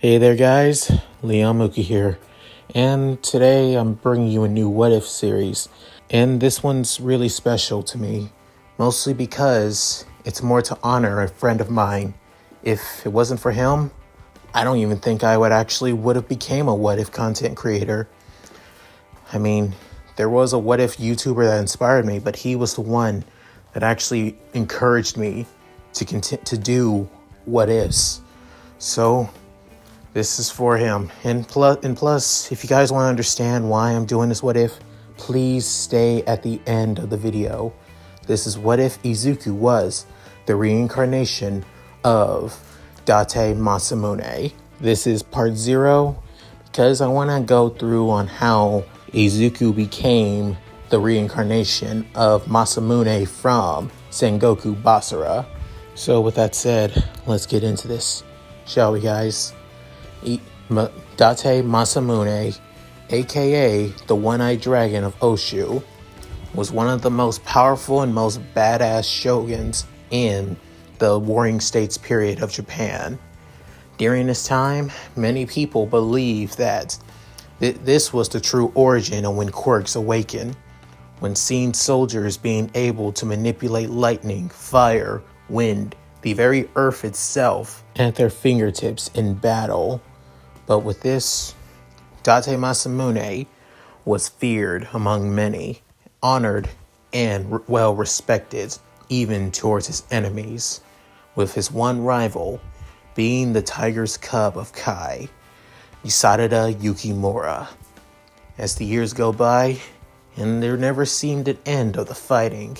Hey there guys, Leon Mookie here, and today I'm bringing you a new What If series, and this one's really special to me, mostly because it's more to honor a friend of mine. If it wasn't for him, I don't even think I would have became a What If content creator. I mean, there was a What If YouTuber that inspired me, but he was the one that actually encouraged me to do What Ifs. So this is for him. And plus, if you guys want to understand why I'm doing this What If, please stay at the end of the video. This is what if Izuku was the reincarnation of Date Masamune. This is part 0 because I want to go through on how Izuku became the reincarnation of Masamune from Sengoku Basara. So with that said, let's get into this, shall we guys? Date Masamune, aka the One-Eyed Dragon of Oshu, was one of the most powerful and most badass shoguns in the Warring States period of Japan. During this time, many people believe that this was the true origin of when quirks awakened, when seeing soldiers being able to manipulate lightning, fire, wind, the very earth itself at their fingertips in battle. But with this, Date Masamune was feared among many, honored, and well respected, even towards his enemies, with his one rival being the tiger's cub of Kai, Isarada Yukimura. As the years go by, and there never seemed an end of the fighting,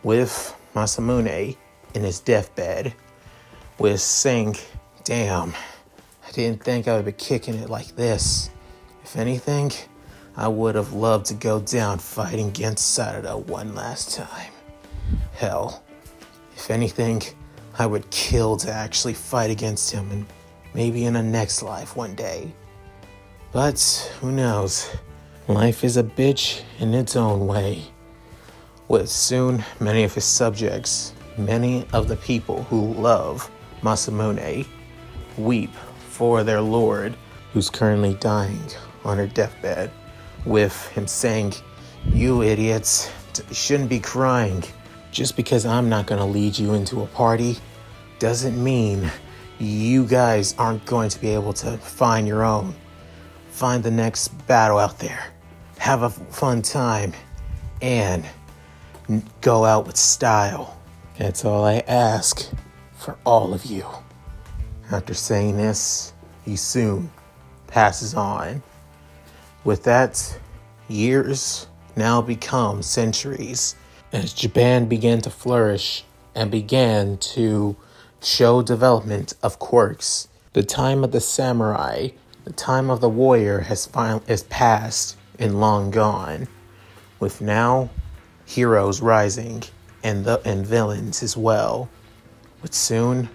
with Masamune in his deathbed, with saying, "Damn, I didn't think I would be kicking it like this. If anything, I would have loved to go down fighting against Sarada one last time. Hell, if anything, I would kill to actually fight against him and maybe in a next life one day. But who knows? Life is a bitch in its own way." With soon many of his subjects, many of the people who love Masamune, weep for their lord, who's currently dying on her deathbed, with him saying, "You idiots, shouldn't be crying. Just because I'm not going to lead you into a party doesn't mean you guys aren't going to be able to find your own. Find the next battle out there. Have a fun time and go out with style. That's all I ask for all of you." After saying this, he soon passes on. With that, years now become centuries as Japan began to flourish and began to show development of quirks. The time of the samurai, the time of the warrior has passed and long gone, with now heroes rising and villains as well. With soon,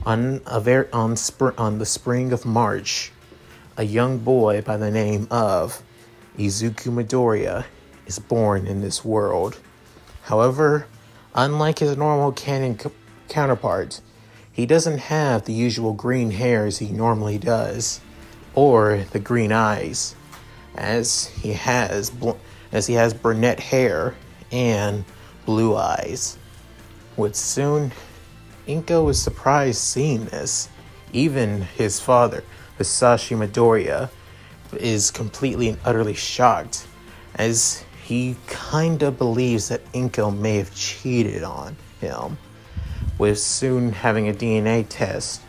on the spring of March, a young boy by the name of Izuku Midoriya is born in this world. However, unlike his normal canon counterpart, he doesn't have the usual green hairs he normally does, or the green eyes, as he has brunette hair and blue eyes. With soon, Inko was surprised seeing this. Even his father, Hisashi Midoriya, is completely and utterly shocked, as he kinda believes that Inko may have cheated on him, with soon having a DNA test,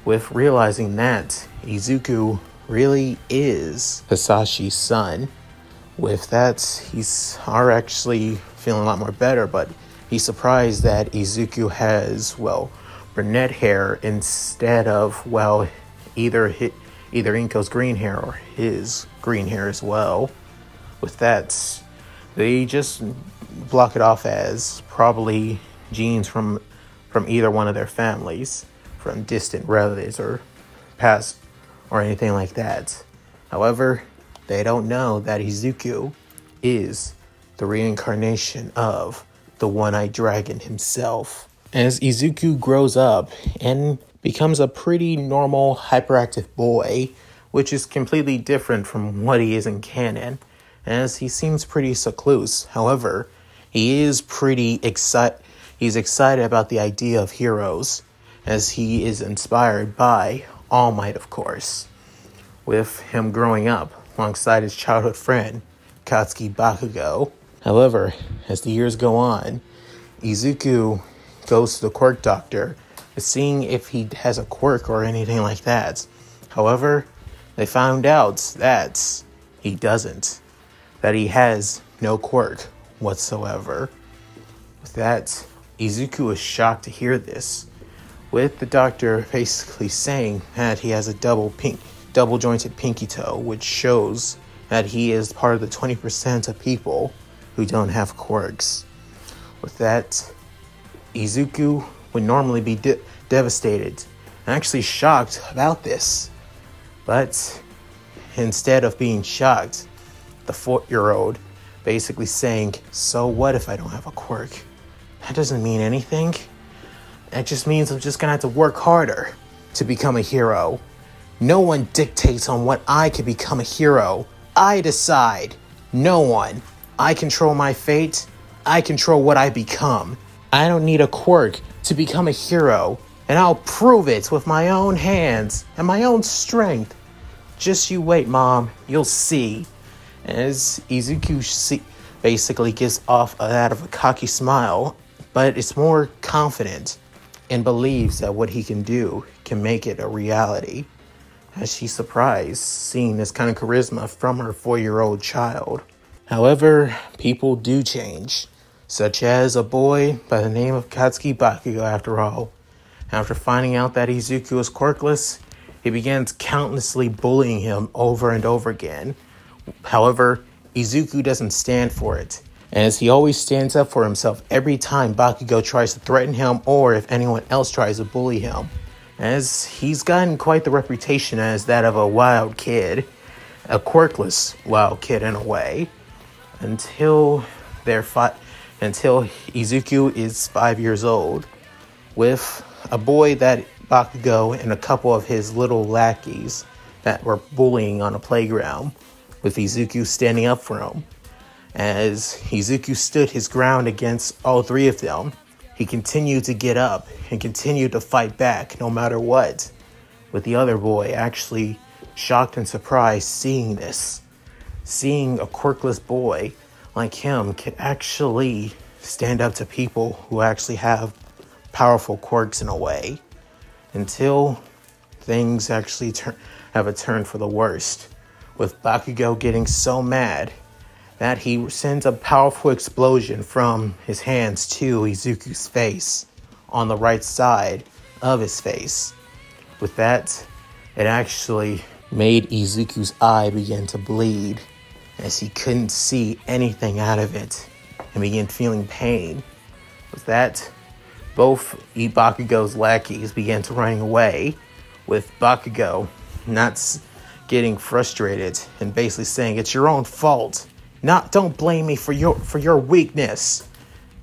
with realizing that Izuku really is Hisashi's son. With that, he's actually feeling a lot more better, but he's surprised that Izuku has, brunette hair instead of, either Inko's green hair or his green hair as well. With that, they just block it off as probably genes from either one of their families, from distant relatives or past or anything like that. However, they don't know that Izuku is the reincarnation of the One-Eyed Dragon himself. As Izuku grows up and becomes a pretty normal, hyperactive boy, which is completely different from what he is in canon, as he seems pretty secluse. However, he is pretty excited. He's excited about the idea of heroes, as he is inspired by All Might, of course, with him growing up alongside his childhood friend, Katsuki Bakugo. However, as the years go on, Izuku goes to the quirk doctor, seeing if he has a quirk or anything like that. However, they found out that he doesn't, that he has no quirk whatsoever. With that, Izuku is shocked to hear this, with the doctor basically saying that he has a double jointed pinky toe, which shows that he is part of the 20% of people who don't have quirks. With that, Izuku would normally be devastated and actually shocked about this. But instead of being shocked, the 4-year-old basically saying, "So what if I don't have a quirk? That doesn't mean anything. That just means I'm just gonna have to work harder to become a hero. No one dictates on what I can become a hero. I decide. No one. I control my fate. I control what I become. I don't need a quirk to become a hero, and I'll prove it with my own hands and my own strength. Just you wait, Mom. You'll see." As Izuku basically gives off that of a cocky smile, but it's more confident and believes that what he can do can make it a reality, as she's surprised seeing this kind of charisma from her 4-year-old child. However, people do change, such as a boy by the name of Katsuki Bakugo after all. After finding out that Izuku is quirkless, he begins countlessly bullying him over and over again. However, Izuku doesn't stand for it, as he always stands up for himself every time Bakugo tries to threaten him or if anyone else tries to bully him, as he's gotten quite the reputation as that of a wild kid, a quirkless wild kid in a way, until Izuku is 5 years old, with a boy that Bakugo and a couple of his little lackeys that were bullying on a playground, with Izuku standing up for him. As Izuku stood his ground against all 3 of them, he continued to get up and continued to fight back no matter what, with the other boy actually shocked and surprised seeing this. Seeing a quirkless boy like him can actually stand up to people who actually have powerful quirks in a way, until things actually have a turn for the worst, with Bakugo getting so mad that he sends a powerful explosion from his hands to Izuku's face, on the right side of his face. With that, it actually made Izuku's eye begin to bleed, as he couldn't see anything out of it and began feeling pain. With that, both Bakugo's lackeys began to run away, with Bakugo not getting frustrated and basically saying, "It's your own fault. Don't blame me for your weakness,"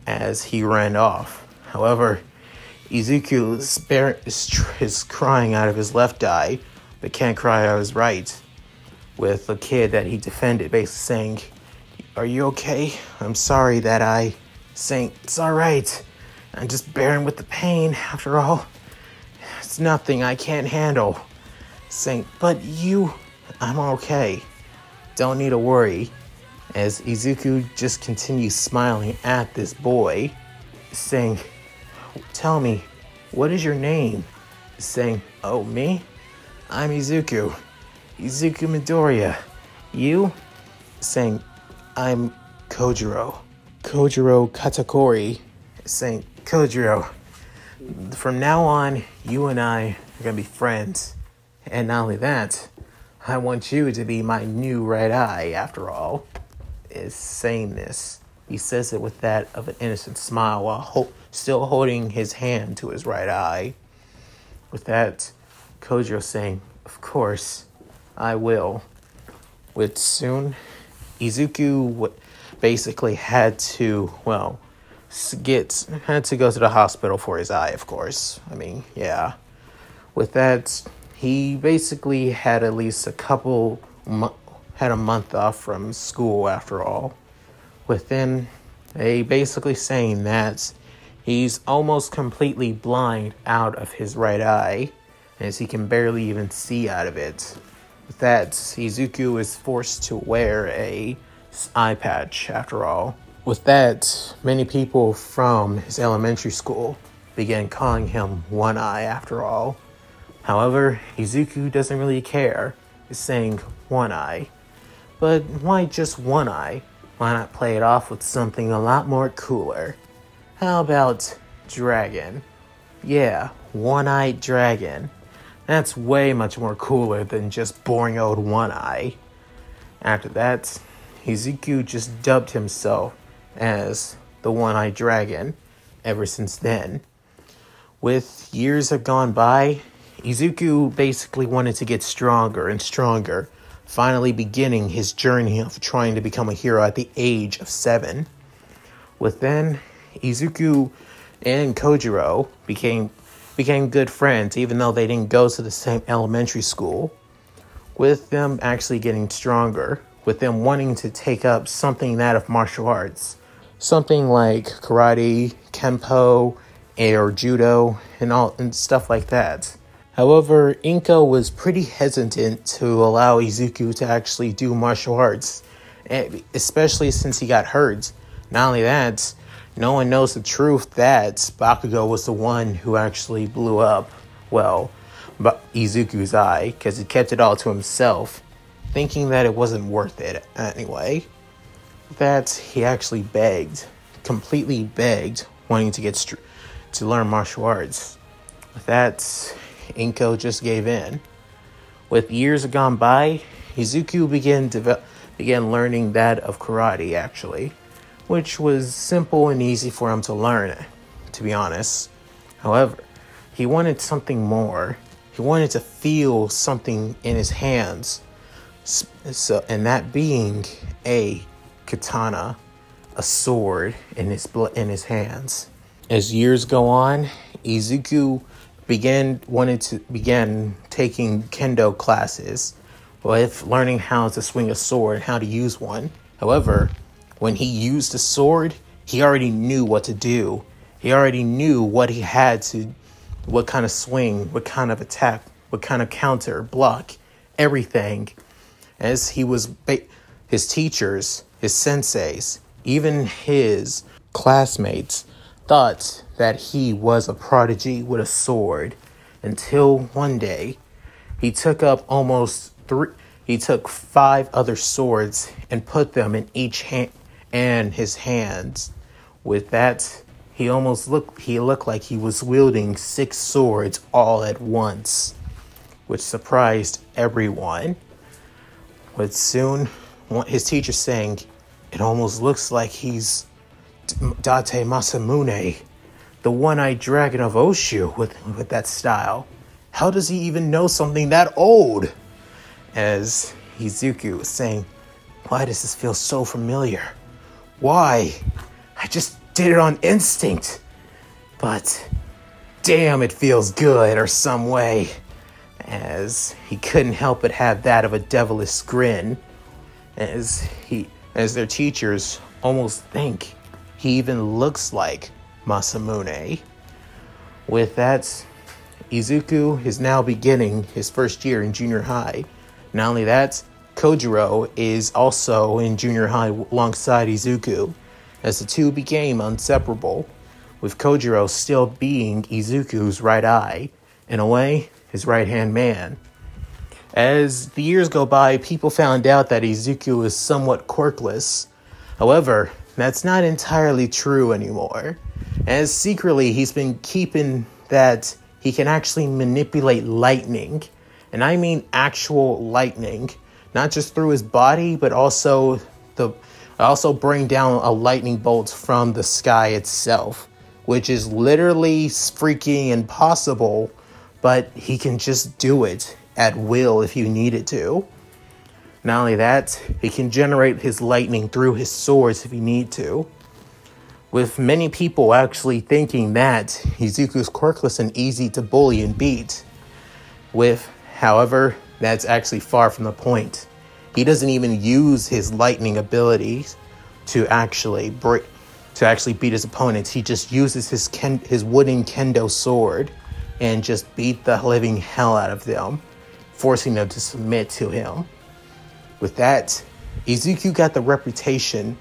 as he ran off. However, Izuku is crying out of his left eye, but can't cry out of his right, with a kid that he defended basically saying, "Are you okay? I'm sorry that I..." saying, "It's alright. I'm just bearing with the pain after all. It's nothing I can't handle." Saying, "But I'm okay. Don't need to worry." As Izuku just continues smiling at this boy, saying, "Tell me, what is your name?" Saying, "Oh, me? I'm Izuku Midoriya. You?" Saying, "I'm Kojiro Katakuri." Saying, "Kojiro, from now on, you and I are going to be friends. And not only that, I want you to be my new right eye, after all." Is saying this. He says it with that of an innocent smile while still holding his hand to his right eye. With that, Kojiro saying, "Of course, I will." With soon, Izuku basically had to, had to go to the hospital for his eye, of course. I mean, yeah. With that, he basically had at least had a month off from school after all. With them, they basically saying that he's almost completely blind out of his right eye, as he can barely even see out of it. With that, Izuku is forced to wear a eye patch after all. With that, many people from his elementary school began calling him One Eye after all. However, Izuku doesn't really care. He's saying One Eye. But why just One Eye? Why not play it off with something a lot more cooler? How about Dragon? Yeah, One-Eyed Dragon. That's way much more cooler than just boring old One Eye. After that, Izuku just dubbed himself as the One-Eyed Dragon ever since then. With years have gone by, Izuku basically wanted to get stronger and stronger, finally beginning his journey of trying to become a hero at the age of 7. With then, Izuku and Kojiro became good friends, even though they didn't go to the same elementary school. With them actually getting stronger, with them wanting to take up something that of martial arts, something like karate, kempo, or judo, and stuff like that. However, Inko was pretty hesitant to allow Izuku to actually do martial arts, especially since he got hurt. Not only that, no one knows the truth that Bakugo was the one who actually blew up, Izuku's eye, because he kept it all to himself, thinking that it wasn't worth it anyway. That he actually completely begged, wanting to to learn martial arts. With that, Inko just gave in. With years gone by, Izuku began learning that of karate, actually, which was simple and easy for him to learn, to be honest. However, he wanted something more. He wanted to feel something in his hands, and that being a katana, a sword in his hands. As years go on, Izuku began taking kendo classes, with learning how to swing a sword and how to use one. However, when he used a sword, he already knew what to do. He already knew what kind of swing, what kind of attack, what kind of counter, block, everything. As his teachers, his senseis, even his classmates thought that he was a prodigy with a sword, until one day he took 5 other swords and put them in each hand and his hands. With that, he looked like he was wielding 6 swords all at once, which surprised everyone. But soon, his teacher saying, "It almost looks like he's Date Masamune, the one-eyed dragon of Oshu with that style. How does he even know something that old?" As Izuku was saying, "Why does this feel so familiar? Why? I just did it on instinct. But damn, it feels good or some way." As he couldn't help but have that of a devilish grin, as their teachers almost think he even looks like Masamune. With that, Izuku is now beginning his first year in junior high. Not only that, Kojiro is also in junior high alongside Izuku, as the two became inseparable, with Kojiro still being Izuku's right eye, in a way, his right-hand man. As the years go by, people found out that Izuku is somewhat quirkless. However, that's not entirely true anymore, as secretly he's been keeping that he can actually manipulate lightning, and I mean actual lightning, not just through his body, but also bring down a lightning bolt from the sky itself, which is literally freaking impossible, but he can just do it at will if you needed to. Not only that, he can generate his lightning through his swords if you need to. with many people actually thinking that Izuku's quirkless and easy to bully and beat. However, that's actually far from the point. He doesn't even use his lightning abilities to actually beat his opponents. He just uses his wooden kendo sword and just beat the living hell out of them, forcing them to submit to him. With that, Izuku got the reputation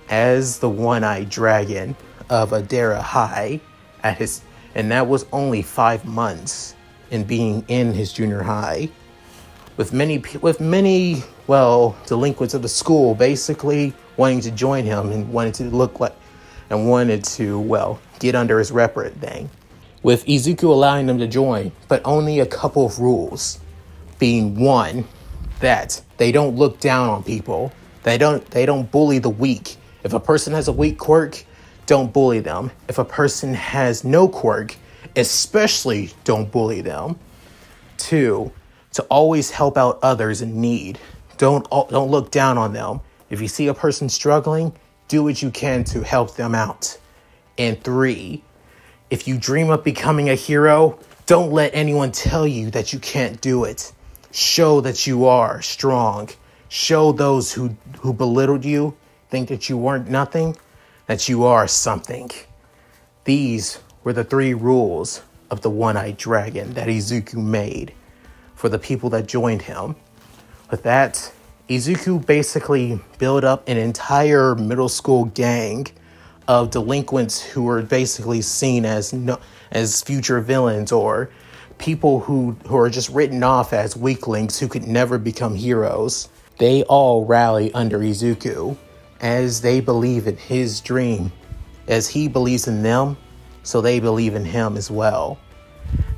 as the one-eyed dragon of Adara High and that was only 5 months in being in his junior high. With many delinquents of the school basically wanting to join him and wanted to get under his rep or thing. With Izuku allowing them to join, but only a couple of rules. Being one, that they don't look down on people. They don't bully the weak. If a person has a weak quirk, don't bully them. If a person has no quirk, especially don't bully them. 2, to always help out others in need. Don't look down on them. If you see a person struggling, do what you can to help them out. And 3, if you dream of becoming a hero, don't let anyone tell you that you can't do it. Show that you are strong. Show those who belittled you, think that you weren't nothing, that you are something. These were the 3 rules of the one-eyed dragon that Izuku made for the people that joined him. With that, Izuku basically built up an entire middle school gang of delinquents who were basically seen as future villains or people who are just written off as weaklings who could never become heroes. They all rally under Izuku as they believe in his dream. As he believes in them, so they believe in him as well.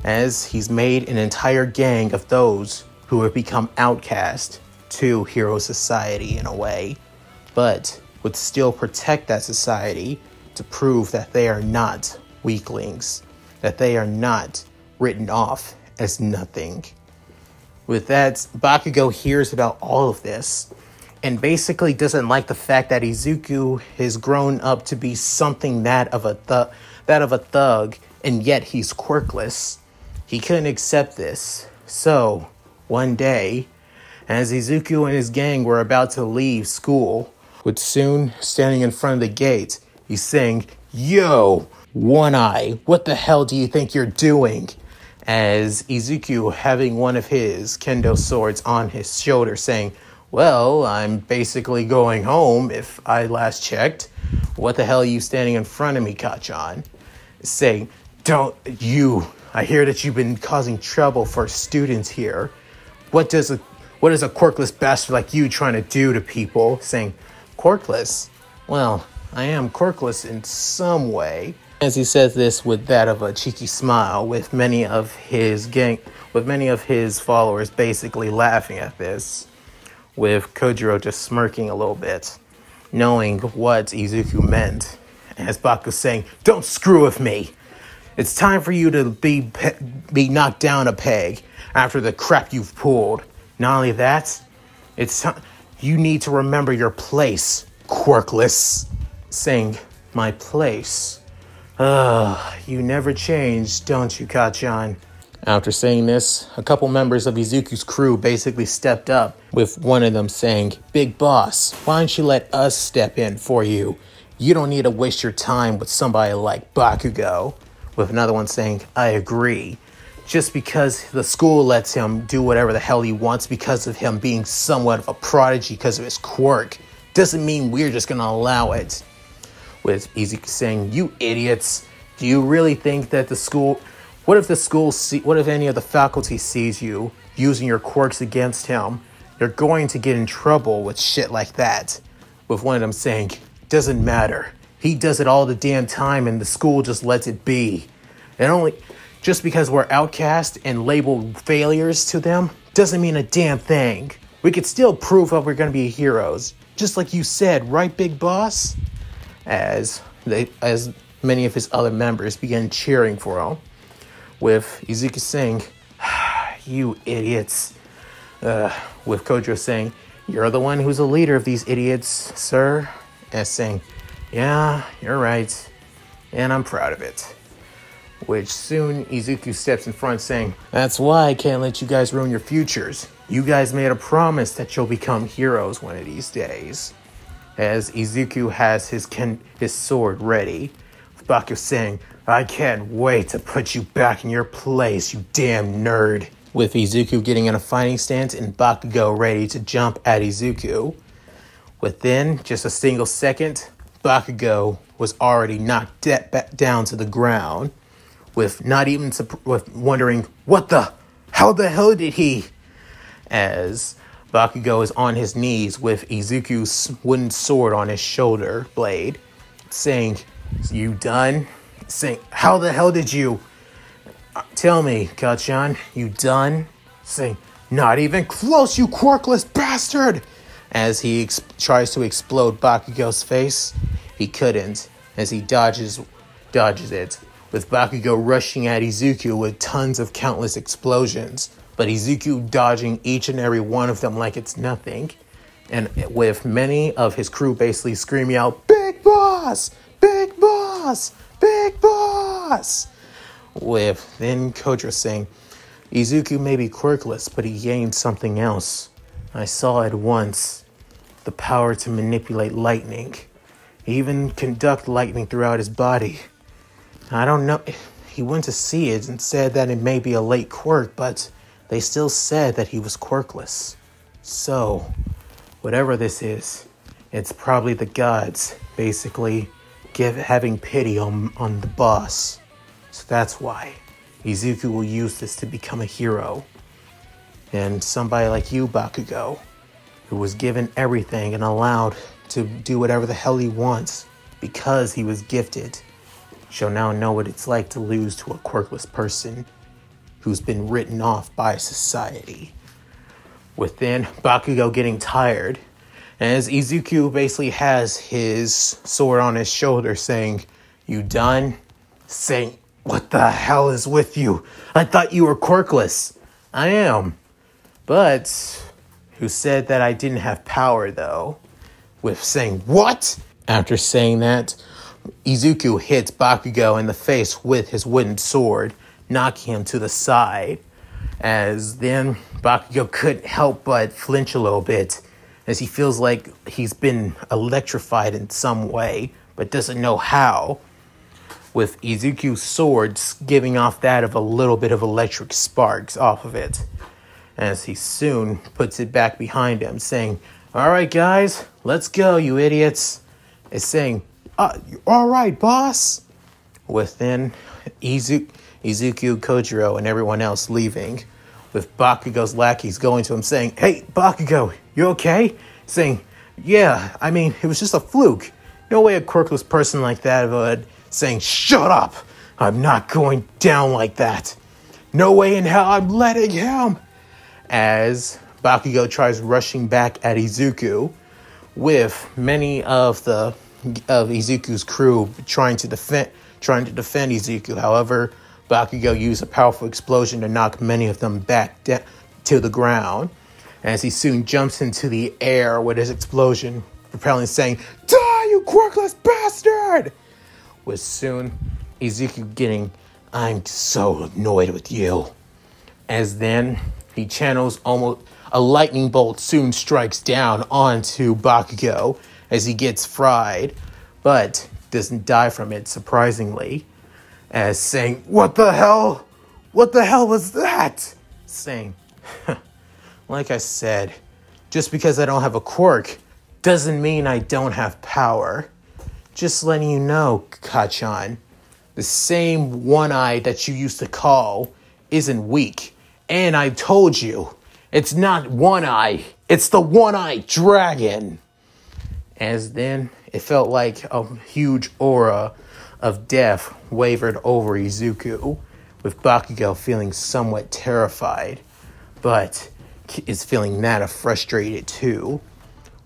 As he's made an entire gang of those who have become outcast to hero society in a way, but would still protect that society to prove that they are not weaklings, that they are not written off as nothing. With that, Bakugo hears about all of this and basically doesn't like the fact that Izuku has grown up to be something that of a thug, and yet he's quirkless. He couldn't accept this. So, one day, as Izuku and his gang were about to leave school, with Soon standing in front of the gate, he's saying, "Yo, One Eye, what the hell do you think you're doing?" As Izuku having one of his kendo swords on his shoulder saying, "Well, I'm basically going home if I last checked. What the hell are you standing in front of me, Kachan?" Saying, I hear that you've been causing trouble for students here. What is a quirkless bastard like you trying to do to people? Saying, "Quirkless? Well, I am quirkless in some way." As he says this with that of a cheeky smile, with many of his followers basically laughing at this, with Kojiro just smirking a little bit, knowing what Izuku meant. As Baku's saying, "Don't screw with me. It's time for you to be knocked down a peg after the crap you've pulled. Not only that, you need to remember your place, quirkless." Saying, "My place? You never change, don't you, Kachan?" After saying this, a couple members of Izuku's crew basically stepped up, with one of them saying, "Big boss, why don't you let us step in for you? You don't need to waste your time with somebody like Bakugo." With another one saying, "I agree. Just because the school lets him do whatever the hell he wants because of him being somewhat of a prodigy because of his quirk, doesn't mean we're just going to allow it." With Izuku saying, "You idiots, do you really think that what if any of the faculty sees you using your quirks against him? You're going to get in trouble with shit like that." With one of them saying, "Doesn't matter. He does it all the damn time and the school just lets it be. And only just because we're outcast and labeled failures to them doesn't mean a damn thing. We could still prove that we're going to be heroes. Just like you said, right, big boss?" As many of his other members began cheering for him, with Izuku saying, "You idiots." With Kojiro saying, "You're the one who's the leader of these idiots, sir." And saying, Yeah, you're right. And I'm proud of it. Which soon Izuku steps in front saying, that's why I can't let you guys ruin your futures. You guys made a promise that you'll become heroes one of these days. As Izuku has his sword ready, Bakugo saying, I can't wait to put you back in your place, you damn nerd. With Izuku getting in a fighting stance and Bakugo ready to jump at Izuku. Within just a single second, Bakugo was already knocked back down to the ground. With not even with wondering, how the hell did he? As Bakugo is on his knees with Izuku's wooden sword on his shoulder blade, saying, you done? Saying, how the hell did you? Tell me, Kachan, you done? Saying, not even close, you quirkless bastard! As he tries to explode Bakugo's face, he couldn't, as he dodges it. With Bakugo rushing at Izuku with tons of countless explosions, but Izuku dodging each and every one of them like it's nothing, and with many of his crew basically screaming out, Big Boss! Big Boss! Big Boss! With then Kojiro saying, Izuku may be quirkless, but he gained something else. I saw it once. The power to manipulate lightning. He even conduct lightning throughout his body. I don't know. He went to see it and said that it may be a late quirk, but they still said that he was quirkless. So, whatever this is, it's probably the gods basically having pity on the boss. So that's why Izuku will use this to become a hero. And somebody like you, Bakugo, who was given everything and allowed to do whatever the hell he wants because he was gifted, shall now know what it's like to lose to a quirkless person who's been written off by society. Within Bakugo getting tired, as Izuku basically has his sword on his shoulder saying, you done? Saying, what the hell is with you? I thought you were quirkless. I am. But who said that I didn't have power though? With saying, what? After saying that, Izuku hits Bakugo in the face with his wooden sword, knocking him to the side. As then Bakugo couldn't help but flinch a little bit, as he feels like he's been electrified in some way, but doesn't know how. With Izuku's sword giving off that of a little bit of electric sparks off of it. As he soon puts it back behind him, saying, alright guys, let's go, you idiots. Is saying, alright, boss. Within Izuku, Kojiro, and everyone else leaving, with Bakugo's lackeys going to him saying, hey, Bakugo, you okay? Saying, yeah, I mean, it was just a fluke. No way a quirkless person like that would. Saying, shut up! I'm not going down like that. No way in hell I'm letting him. As Bakugo tries rushing back at Izuku, with many of Izuku's crew trying to defend Izuku. However, Bakugo used a powerful explosion to knock many of them back to the ground, as he soon jumps into the air with his explosion, propelling, saying, die, you quirkless bastard! With soon Izuku getting, I'm so annoyed with you. As then he channels almost a lightning bolt soon strikes down onto Bakugo as he gets fried, but doesn't die from it, surprisingly. As saying, what the hell? What the hell was that? Saying, like I said, just because I don't have a quirk doesn't mean I don't have power. Just letting you know, Kachan, the same one eye that you used to call isn't weak. And I told you, it's not one eye, it's the one-eyed dragon. As then, it felt like a huge aura of death wavered over Izuku, with Bakugo feeling somewhat terrified, but is feeling that frustrated too.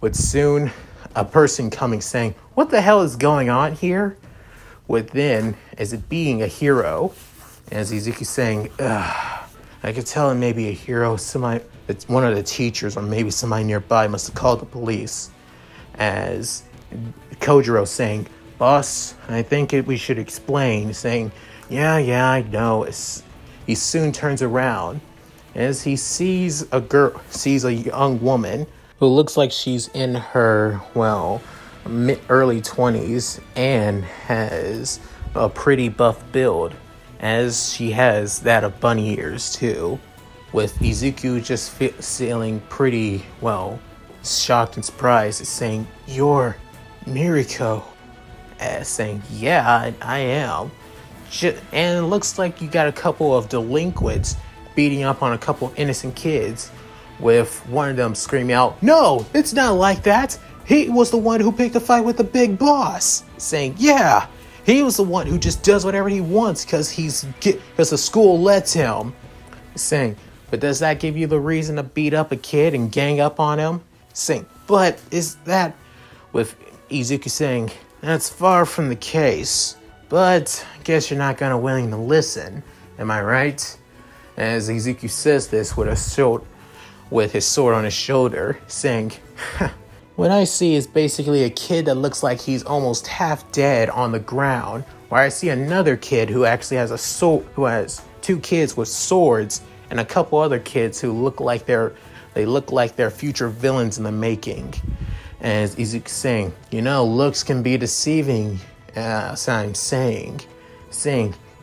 With soon a person coming saying, what the hell is going on here? Within, as it being a hero, as Izuku saying, I could tell it may be a hero. It's one of the teachers or maybe somebody nearby must have called the police. As Kojiro saying, Boss, I think we should explain, saying, yeah, I know. He soon turns around as he sees a young woman who looks like she's in her, early 20s and has a pretty buff build, as she has that of bunny ears too, with Izuku just feeling pretty, shocked and surprised, saying, "You're Miriko," saying, "Yeah, I am." And it looks like you got a couple of delinquents beating up on a couple of innocent kids, with one of them screaming out, "No, it's not like that. He was the one who picked a fight with the big boss," saying, "Yeah, he was the one who just does whatever he wants because the school lets him," saying, "But does that give you the reason to beat up a kid and gang up on him?" Saying, "But is that," with Izuku saying, "That's far from the case, but I guess you're not gonna willing to listen, am I right?" As Izuku says this with his sword on his shoulder, saying, "What I see is basically a kid that looks like he's almost half dead on the ground, where I see another kid who actually has who has two kids with swords, and a couple other kids who look like they're future villains in the making." As Izuku saying, "Looks can be deceiving," so I'm saying,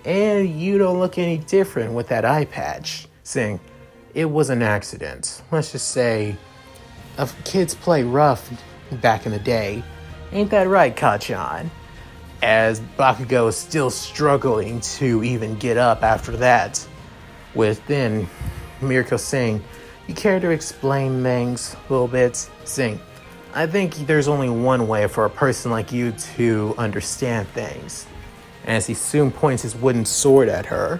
"and you don't look any different with that eye patch," saying, "It was an accident. Let's just say, kids play rough back in the day. Ain't that right, Kachan?" As Bakugo is still struggling to even get up after that, with then Mirko saying, "You care to explain things a little bit?" Saying, "I think there's only one way for a person like you to understand things." As he soon points his wooden sword at her,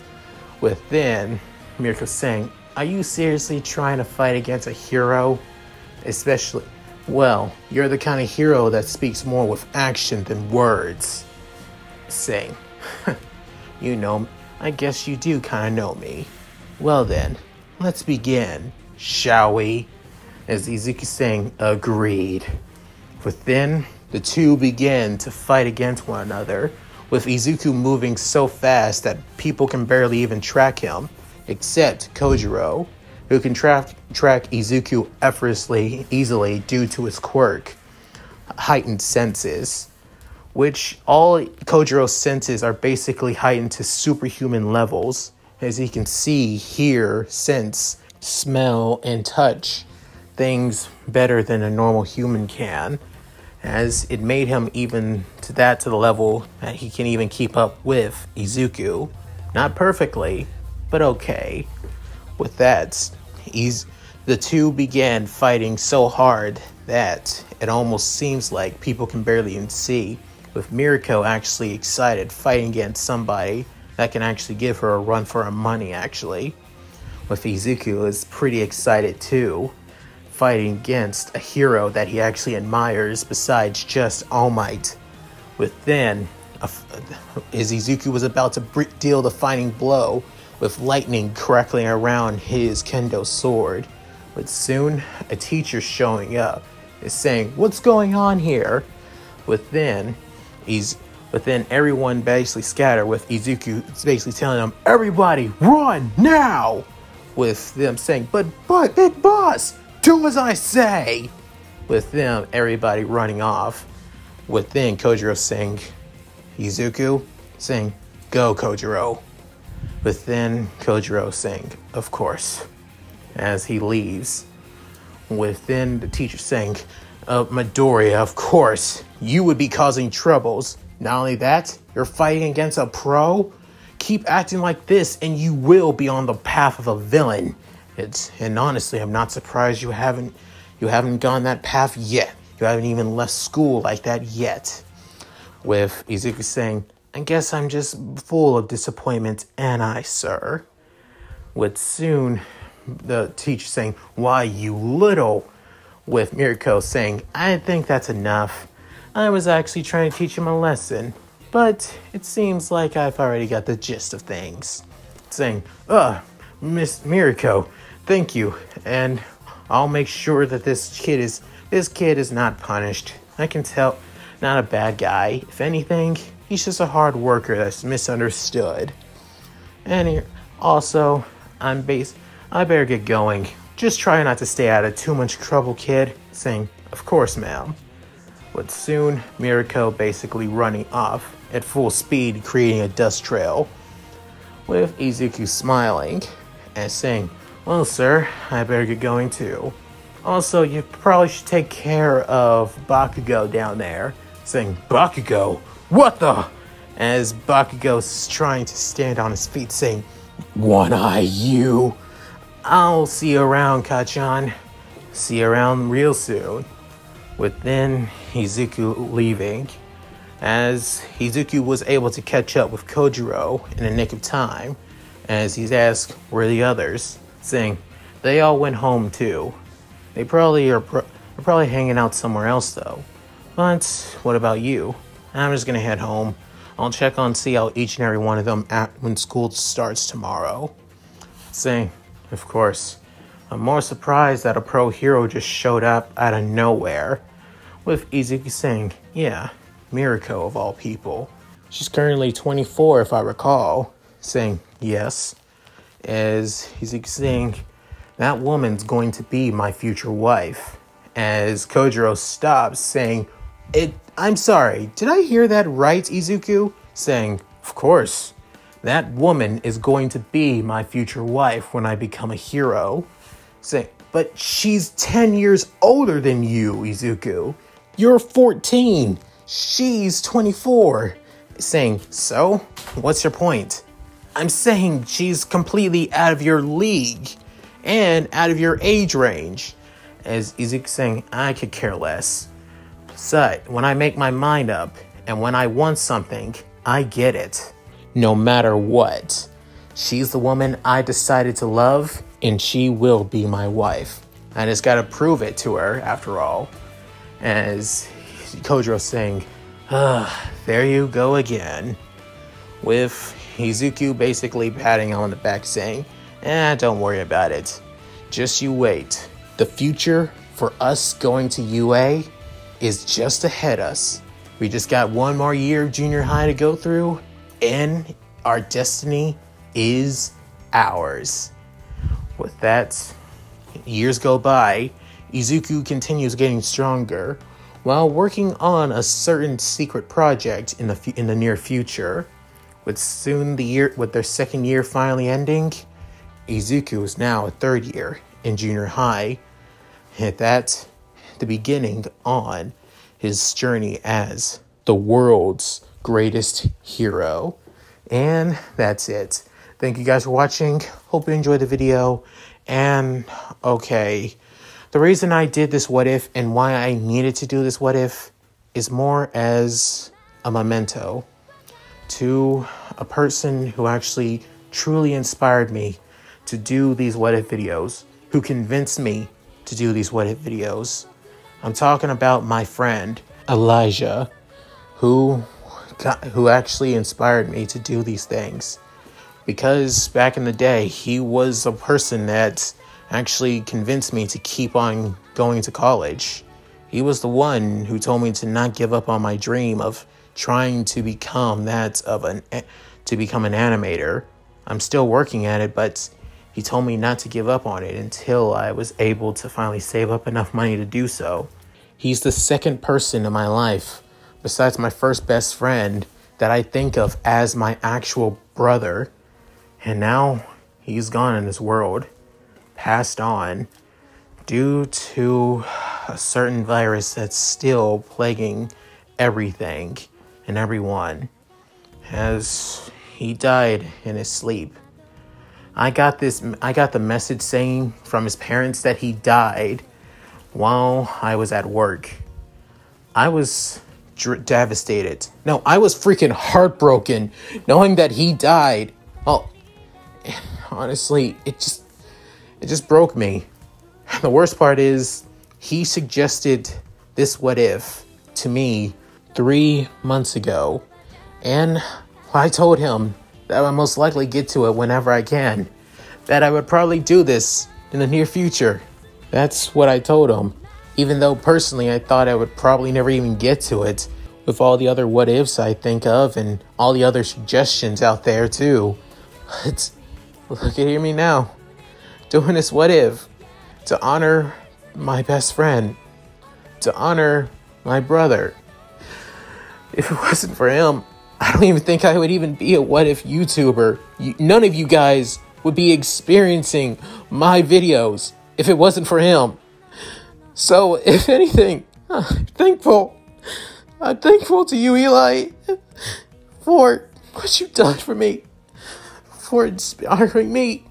with then Mirko saying, "Are you seriously trying to fight against a hero? Especially, you're the kind of hero that speaks more with action than words." Saying, "I guess you do kind of know me. Well then, let's begin, shall we?" As Izuku saying, "Agreed." With then, the two begin to fight against one another, with Izuku moving so fast that people can barely even track him, except Kojiro, who can track Izuku effortlessly, easily due to his quirk, heightened senses, which all Kojiro's senses are basically heightened to superhuman levels, as he can see, hear, sense, smell, and touch things better than a normal human can, as it made him even to the level that he can even keep up with Izuku. Not perfectly, but okay. With that, the two began fighting so hard that it almost seems like people can barely even see, with Miriko actually excited, fighting against somebody that can actually give her a run for her money, actually. With Izuku is pretty excited too, fighting against a hero that he actually admires besides just All Might. With then, as Izuku was about to deal the final blow, with lightning crackling around his kendo sword. But soon, a teacher showing up is saying, "What's going on here?" Within everyone basically scatter, with Izuku basically telling them, "Everybody run now!" With them saying, but big boss, do as I say!" With them, everybody running off. Within Kojiro saying, Izuku saying, "Go, Kojiro." But then Kojiro saying, "Of course," as he leaves. Within the teacher saying, "Midoriya, of course, you would be causing troubles. Not only that, you're fighting against a pro? Keep acting like this and you will be on the path of a villain. And honestly, I'm not surprised you haven't gone that path yet. You haven't even left school like that yet." With Izuku saying, "I guess I'm just full of disappointment, and I, sir." With soon the teacher saying, "Why, you little," with Miriko saying, "I think that's enough. I was actually trying to teach him a lesson, but it seems like I've already got the gist of things." Saying, "Miss Miriko, thank you, and I'll make sure that this kid is not punished. I can tell not a bad guy. If anything, he's just a hard worker that's misunderstood. And also, I better get going. Just try not to stay out of too much trouble, kid. Saying, of course, ma'am. But soon, Mirako basically running off at full speed, creating a dust trail, with Izuku smiling and saying, well, sir, I better get going too. Also, you probably should take care of Bakugo down there. Saying, Bakugo? What the? As Bakugo's trying to stand on his feet, saying, One Eye, you. I'll see you around, Kachan. See you around real soon. With then Izuku leaving, as Izuku was able to catch up with Kojiro in the nick of time, as he's asked where the others, saying they all went home too. They probably are probably hanging out somewhere else though. But what about you? I'm just gonna head home. I'll check on see how each and every one of them when school starts tomorrow. Saying, of course, I'm more surprised that a pro hero just showed up out of nowhere. With Izuku saying, yeah, Mirako of all people. She's currently 24 if I recall. Saying, yes. As Izuku saying, that woman's going to be my future wife. As Kojiro stops saying, I'm sorry, did I hear that right, Izuku? Saying, of course, that woman is going to be my future wife when I become a hero. Saying, but she's 10 years older than you, Izuku. You're 14. She's 24. Saying, so? What's your point? I'm saying she's completely out of your league and out of your age range. As Izuku saying, I could care less. But when I make my mind up and when I want something, I get it. No matter what. She's the woman I decided to love and she will be my wife. I just gotta prove it to her after all. As Kojiro saying, there you go again. With Izuku basically patting him on the back saying, don't worry about it. Just you wait. The future for us going to UA is just ahead us. We just got one more year of junior high to go through and our destiny is ours. With that, years go by, Izuku continues getting stronger while working on a certain secret project in the near future. With their second year finally ending, Izuku is now a third year in junior high. And that's the beginning on his journey as the world's greatest hero. And that's it. Thank you guys for watching. Hope you enjoyed the video. And okay, the reason I did this what if and why I needed to do this what if is more as a memento to a person who actually truly inspired me to do these what if videos, who convinced me to do these what if videos. I'm talking about my friend Elijah, who actually inspired me to do these things. Because back in the day, he was a person that actually convinced me to keep on going to college. He was the one who told me to not give up on my dream of trying to become an animator. I'm still working at it, but he told me not to give up on it until I was able to finally save up enough money to do so. He's the second person in my life, besides my first best friend, that I think of as my actual brother. And now he's gone in this world, passed on, due to a certain virus that's still plaguing everything and everyone, as he died in his sleep. I got the message saying from his parents that he died while I was at work. I was devastated. No, I was freaking heartbroken knowing that he died. Well, honestly, it just broke me. The worst part is he suggested this what if to me 3 months ago, and I told him that I would most likely get to it whenever I can, that I would probably do this in the near future. That's what I told him, even though personally I thought I would probably never even get to it with all the other what ifs I think of and all the other suggestions out there too. But look at hear me now, doing this what if to honor my best friend, to honor my brother. If it wasn't for him, I don't even think I would even be a what if YouTuber. None of you guys would be experiencing my videos if it wasn't for him. So, if anything, I'm thankful to you, Eli, for what you've done for me, for inspiring me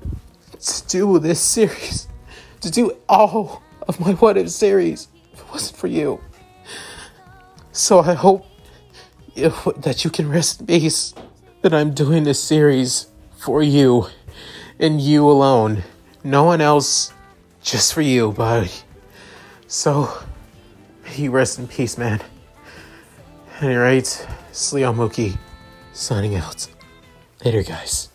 to do this series, to do all of my what if series, if it wasn't for you. So I hope that you can rest in peace, that I'm doing this series for you, and you alone. No one else, just for you, buddy. So, may you rest in peace, man. Alright, Leo Mookie, signing out. Later, guys.